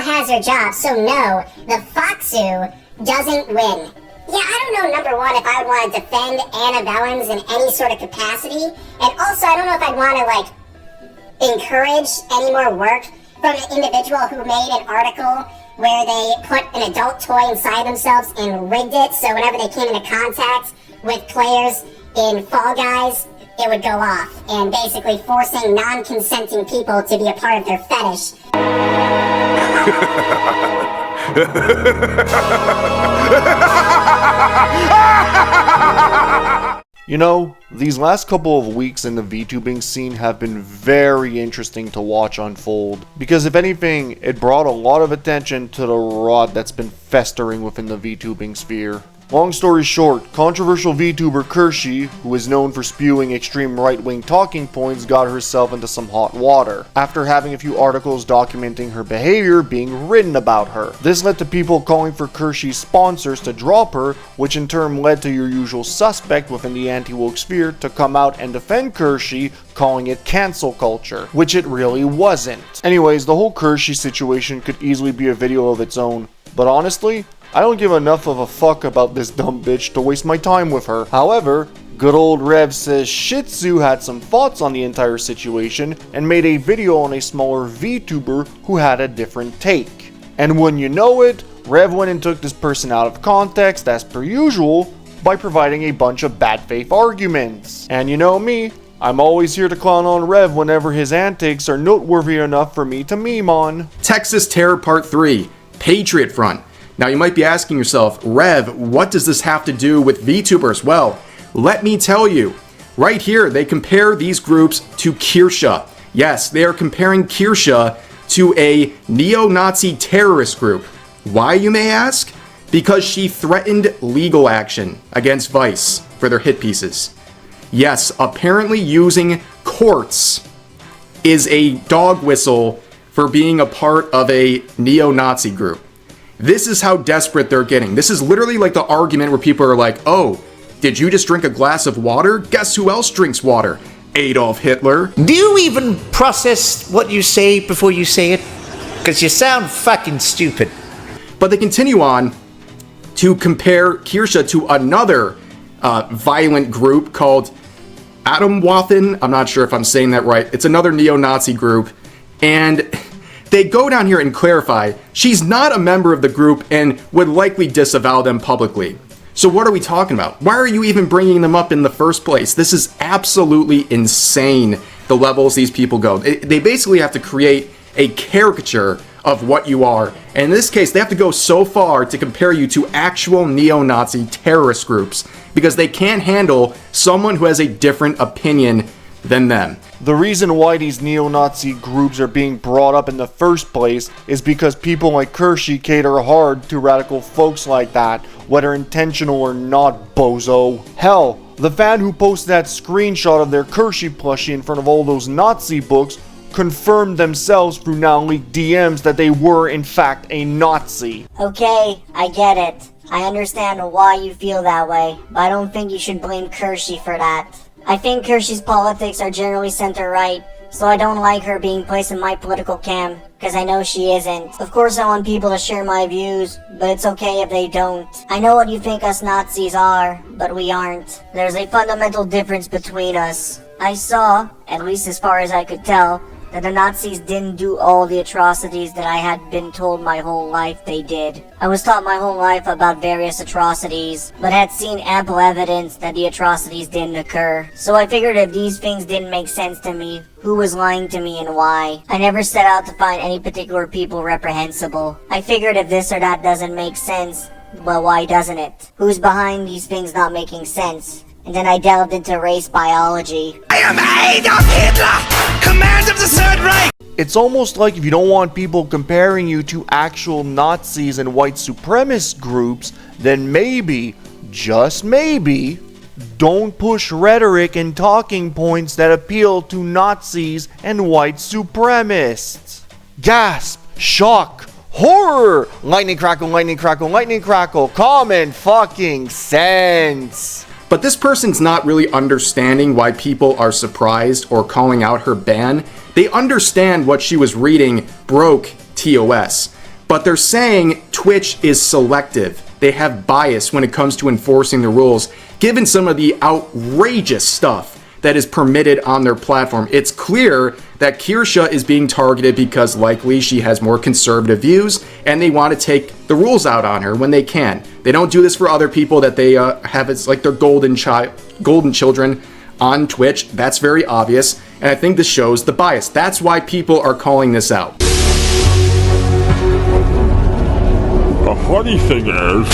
has her job, so no, the Foxu doesn't win. Yeah, I don't know, number one, if I would want to defend Anna Vellens in any sort of capacity, and also I don't know if I'd want to, like, encourage any more work from an individual who made an article where they put an adult toy inside themselves and rigged it, so whenever they came into contact with players in Fall Guys, it would go off, and basically forcing non-consenting people to be a part of their fetish. You know, these last couple of weeks in the VTubing scene have been very interesting to watch unfold, because if anything, it brought a lot of attention to the rot that's been festering within the VTubing sphere. Long story short, controversial VTuber Kersy, who is known for spewing extreme right-wing talking points, got herself into some hot water, after having a few articles documenting her behavior being written about her. This led to people calling for Kersy's sponsors to drop her, which in turn led to your usual suspect within the anti-woke sphere to come out and defend Kersy, calling it cancel culture, which it really wasn't. Anyways, the whole Kersy situation could easily be a video of its own, but honestly, I don't give enough of a fuck about this dumb bitch to waste my time with her. However, good old Rev says Shih Tzu had some thoughts on the entire situation and made a video on a smaller VTuber who had a different take. And when you know it, Rev went and took this person out of context as per usual by providing a bunch of bad faith arguments. And you know me, I'm always here to clown on Rev whenever his antics are noteworthy enough for me to meme on. Texas Terror Part 3, Patriot Front. Now you might be asking yourself, Rev, what does this have to do with VTubers? Well, let me tell you. Right here, they compare these groups to Kirsha. Yes, they are comparing Kirsha to a neo-Nazi terrorist group. Why, you may ask? Because she threatened legal action against Vice for their hit pieces. Yes, apparently using courts is a dog whistle for being a part of a neo-Nazi group. This is how desperate they're getting. This is literally like the argument where people are like, oh, did you just drink a glass of water? Guess who else drinks water? Adolf Hitler. Do you even process what you say before you say it? Because you sound fucking stupid. But they continue on to compare Kirsha to another violent group called Atomwaffen. I'm not sure if I'm saying that right. It's another neo-Nazi group. And they go down here and clarify she's not a member of the group and would likely disavow them publicly. So what are we talking about? Why are you even bringing them up in the first place? This is absolutely insane, the levels these people go. They basically have to create a caricature of what you are. And in this case, they have to go so far to compare you to actual neo-Nazi terrorist groups because they can't handle someone who has a different opinion than them. The reason why these neo-Nazi groups are being brought up in the first place is because people like Kersy cater hard to radical folks like that, whether intentional or not, bozo. Hell, the fan who posted that screenshot of their Kersy plushie in front of all those Nazi books confirmed themselves through now leaked DMs that they were in fact a Nazi. Okay, I get it. I understand why you feel that way, but I don't think you should blame Kersy for that. I think Kersy's politics are generally center-right, so I don't like her being placed in my political camp, because I know she isn't. Of course I want people to share my views, but it's okay if they don't. I know what you think us Nazis are, but we aren't. There's a fundamental difference between us. I saw, at least as far as I could tell, that the Nazis didn't do all the atrocities that I had been told my whole life they did. I was taught my whole life about various atrocities, but had seen ample evidence that the atrocities didn't occur. So I figured if these things didn't make sense to me, who was lying to me and why? I never set out to find any particular people reprehensible. I figured if this or that doesn't make sense, well, why doesn't it? Who's behind these things not making sense? And then I delved into race biology. I am Adolf Hitler, command of the Third Reich! It's almost like if you don't want people comparing you to actual Nazis and white supremacist groups, then maybe, just maybe, don't push rhetoric and talking points that appeal to Nazis and white supremacists. Gasp, shock, horror, lightning crackle, lightning crackle, lightning crackle, common fucking sense. But this person's not really understanding why people are surprised or calling out her ban. They understand what she was reading broke TOS. But they're saying Twitch is selective. They have bias when it comes to enforcing the rules, given some of the outrageous stuff that is permitted on their platform. It's clear that Kersy is being targeted because likely she has more conservative views and they want to take the rules out on her when they can. They don't do this for other people that they have as like their golden children on Twitch. That's very obvious, and I think this shows the bias. That's why people are calling this out. The funny thing is,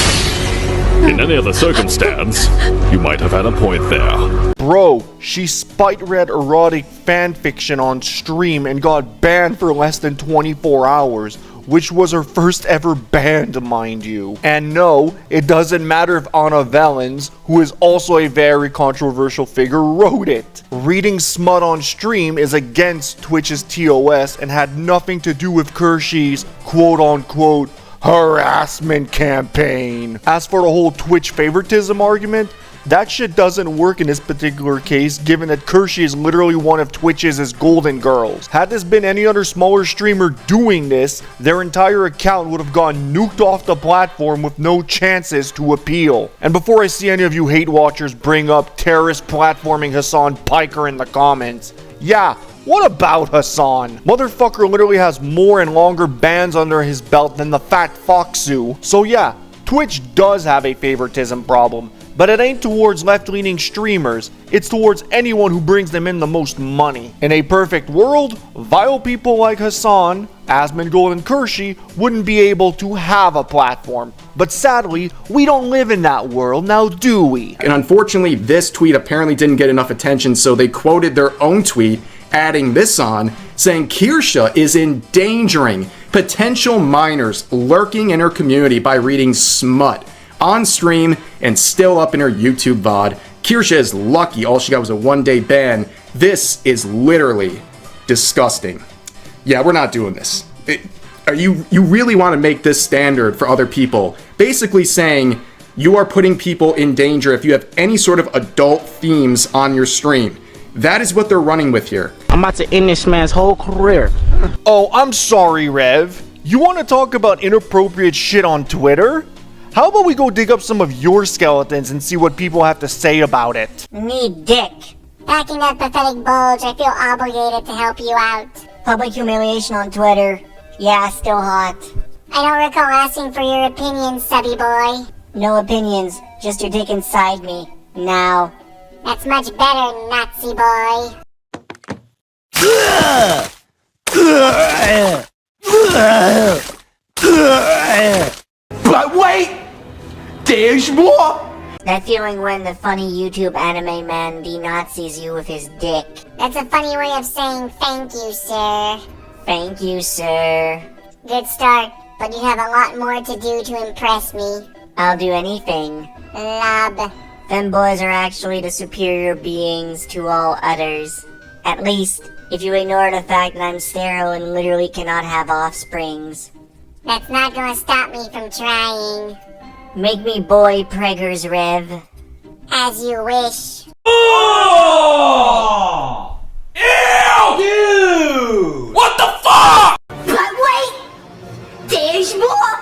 in any other circumstance, you might have had a point there. Bro, she spite-read erotic fanfiction on stream and got banned for less than 24 hours, which was her first ever ban, mind you. And no, it doesn't matter if Anna Valens, who is also a very controversial figure, wrote it. Reading smut on stream is against Twitch's TOS and had nothing to do with Kersy's quote-unquote harassment campaign. As for the whole Twitch favoritism argument, that shit doesn't work in this particular case, given that Kersy is literally one of Twitch's golden girls. Had this been any other smaller streamer doing this, their entire account would have gone nuked off the platform with no chances to appeal. And before I see any of you hate watchers bring up terrorist platforming Hassan Piker in the comments, yeah, what about Hassan? Motherfucker literally has more and longer bans under his belt than the fat Foxu. So yeah, Twitch does have a favoritism problem, but it ain't towards left-leaning streamers, it's towards anyone who brings them in the most money. In a perfect world, vile people like Hassan, Asmongold, and Kersy wouldn't be able to have a platform. But sadly, we don't live in that world, now do we? And unfortunately, this tweet apparently didn't get enough attention, so they quoted their own tweet, adding this on, saying Kersy is endangering potential minors lurking in her community by reading smut on stream and still up in her YouTube VOD. Kersy is lucky all she got was a one-day ban. This is literally disgusting. Yeah, we're not doing this. You really want to make this standard for other people, basically saying you are putting people in danger if you have any sort of adult themes on your stream. That is what they're running with here. I'm about to end this man's whole career. Oh, I'm sorry, Rev. You want to talk about inappropriate shit on Twitter? How about we go dig up some of your skeletons and see what people have to say about it? Need dick. Backing that pathetic bulge, I feel obligated to help you out. Public humiliation on Twitter. Yeah, still hot. I don't recall asking for your opinion, subby boy. No opinions, just your dick inside me. Now. That's much better, Nazi boy. But wait! There's more! That feeling when the funny YouTube anime man denazis you with his dick. That's a funny way of saying thank you, sir. Thank you, sir. Good start, but you have a lot more to do to impress me. I'll do anything. Lob. Femboys are actually the superior beings to all others. At least, if you ignore the fact that I'm sterile and literally cannot have offsprings. That's not gonna stop me from trying. Make me boy preggers, Rev. As you wish. Oh! Ew! Dude! What the fuck? But wait! There's more!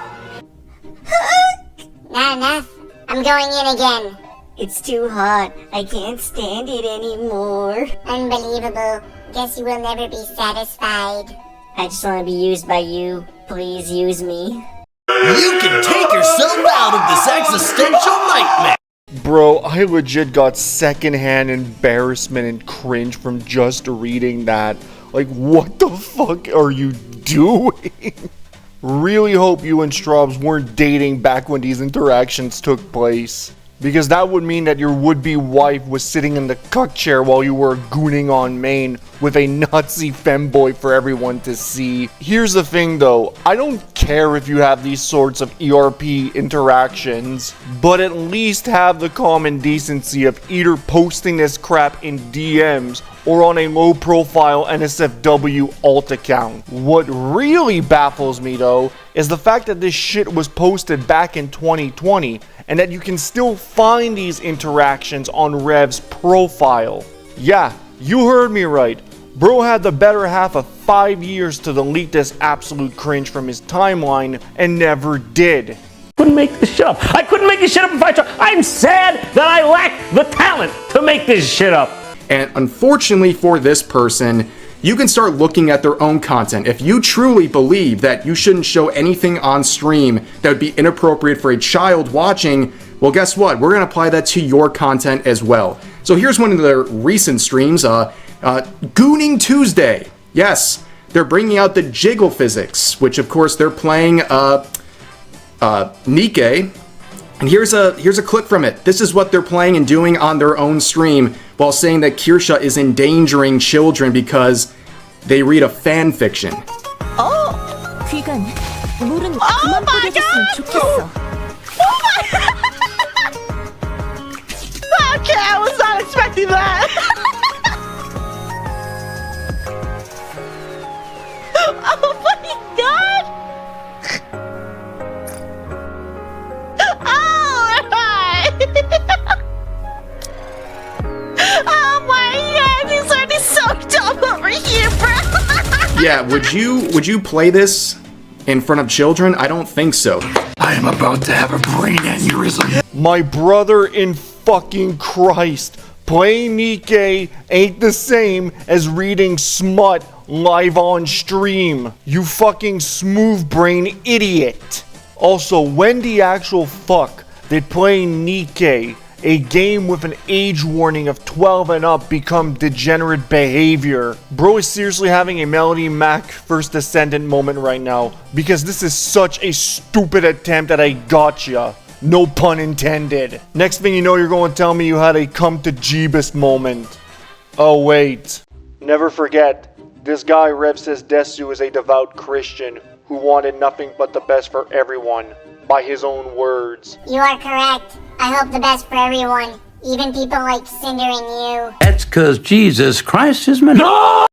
Not enough. I'm going in again. It's too hot. I can't stand it anymore. Unbelievable. Guess you will never be satisfied. I just want to be used by you. Please use me. You can take yourself out of this existential nightmare! Bro, I legit got secondhand embarrassment and cringe from just reading that. Like, what the fuck are you doing? Really hope you and Straubs weren't dating back when these interactions took place. Because that would mean that your would-be wife was sitting in the cuck chair while you were gooning on Maine with a Nazi femboy for everyone to see. Here's the thing though, I don't care if you have these sorts of ERP interactions, but at least have the common decency of either posting this crap in DMs or on a low-profile NSFW alt account. What really baffles me though is the fact that this shit was posted back in 2020 and that you can still find these interactions on Rev's profile. Yeah, you heard me right. Bro had the better half of 5 years to delete this absolute cringe from his timeline and never did. Couldn't make this shit up. I couldn't make this shit up if I tried. I'm sad that I lack the talent to make this shit up. And unfortunately for this person, you can start looking at their own content. If you truly believe that you shouldn't show anything on stream that would be inappropriate for a child watching, well, guess what? We're going to apply that to your content as well. So here's one of their recent streams, Gooning Tuesday. Yes, they're bringing out the jiggle physics, which of course they're playing Nikke. And here's a clip from it. This is what they're playing and doing on their own stream while saying that Kersy is endangering children because they read a fan fiction. Oh my god! Okay, I was not expecting that. Oh my god! Oh my god, these are soaked up over here, bro. Yeah, would you play this in front of children? I don't think so. I am about to have a brain aneurysm. My brother in fucking Christ, playing Nikke ain't the same as reading smut live on stream. You fucking smooth brain idiot. Also, when the actual fuck did playing Nikke, a game with an age warning of 12 and up, become degenerate behavior? Bro is seriously having a Melody Mac First Descendant moment right now, because this is such a stupid attempt at a gotcha. No pun intended. Next thing you know, you're going to tell me you had a come to Jeebus moment. Oh wait. Never forget, this guy Rev says Desu is a devout Christian who wanted nothing but the best for everyone, by his own words. You are correct. I hope the best for everyone, even people like Cinder and you. That's cause Jesus Christ is my no!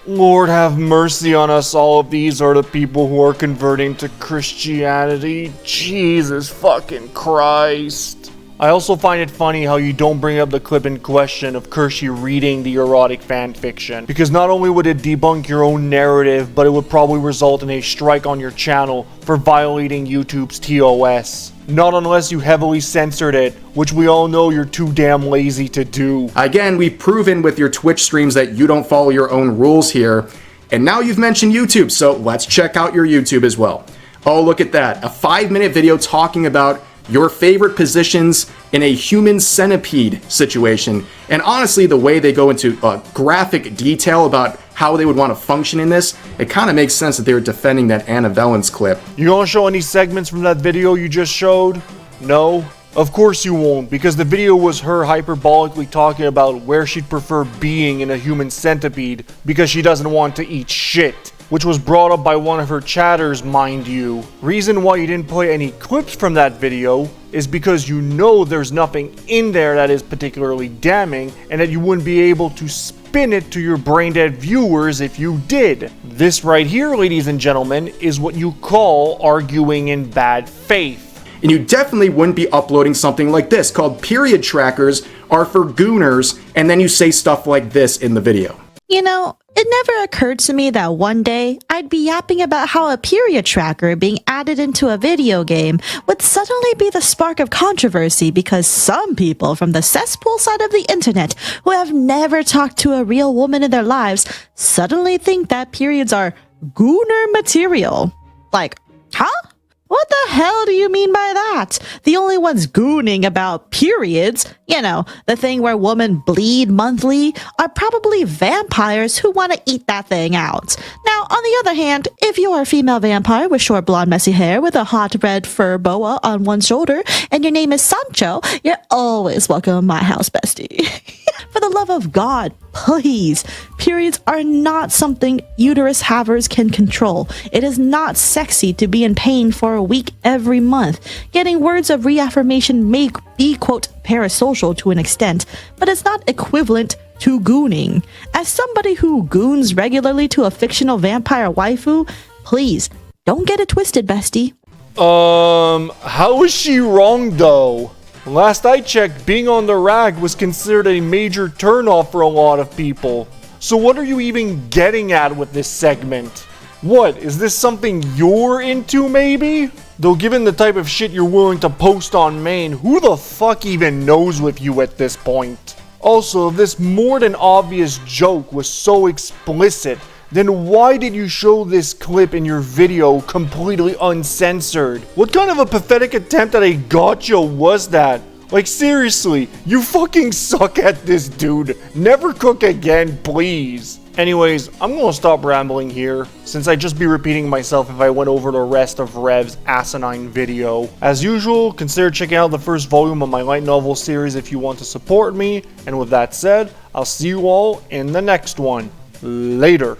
Lord have mercy on us all if these are the people who are converting to Christianity. Jesus fucking Christ. I also find it funny how you don't bring up the clip in question of Kersy reading the erotic fanfiction, because not only would it debunk your own narrative, but it would probably result in a strike on your channel for violating YouTube's TOS. Not unless you heavily censored it, which we all know you're too damn lazy to do. Again, we've proven with your Twitch streams that you don't follow your own rules here, and now you've mentioned YouTube, so let's check out your YouTube as well. Oh, look at that, a 5-minute video talking about your favorite positions in a human centipede situation. And honestly, the way they go into graphic detail about how they would want to function in this, it kind of makes sense that they were defending that Anna Valens clip. You gonna show any segments from that video you just showed? No? Of course you won't, because the video was her hyperbolically talking about where she'd prefer being in a human centipede because she doesn't want to eat shit, which was brought up by one of her chatters, mind you. Reason why you didn't play any clips from that video is because you know there's nothing in there that is particularly damning, and that you wouldn't be able to spin it to your brain-dead viewers if you did. This right here, ladies and gentlemen, is what you call arguing in bad faith. And you definitely wouldn't be uploading something like this called period trackers are for gooners, and then you say stuff like this in the video. You know, it never occurred to me that one day I'd be yapping about how a period tracker being added into a video game would suddenly be the spark of controversy because some people from the cesspool side of the internet who have never talked to a real woman in their lives suddenly think that periods are gooner material. Like, huh? What the hell do you mean by that? The only ones gooning about periods, you know, the thing where women bleed monthly, are probably vampires who want to eat that thing out. Now, on the other hand, if you're a female vampire with short blonde messy hair with a hot red fur boa on one shoulder and your name is Sancho, you're always welcome in my house, bestie. For the love of God, please, periods are not something uterus havers can control. It is not sexy to be in pain for a week every month. Getting words of reaffirmation may be, quote, parasocial to an extent, but it's not equivalent to gooning. As somebody who goons regularly to a fictional vampire waifu, please, don't get it twisted, bestie. How is she wrong though? Last I checked, being on the rag was considered a major turnoff for a lot of people. So what are you even getting at with this segment? What, is this something you're into maybe? Though given the type of shit you're willing to post on main, who the fuck even knows with you at this point? Also, if this more than obvious joke was so explicit, then why did you show this clip in your video completely uncensored? What kind of a pathetic attempt at a gotcha was that? Like seriously, you fucking suck at this, dude. Never cook again, please. Anyways, I'm gonna stop rambling here, since I'd just be repeating myself if I went over the rest of Rev's asinine video. As usual, consider checking out the first volume of my light novel series if you want to support me, and with that said, I'll see you all in the next one. Later.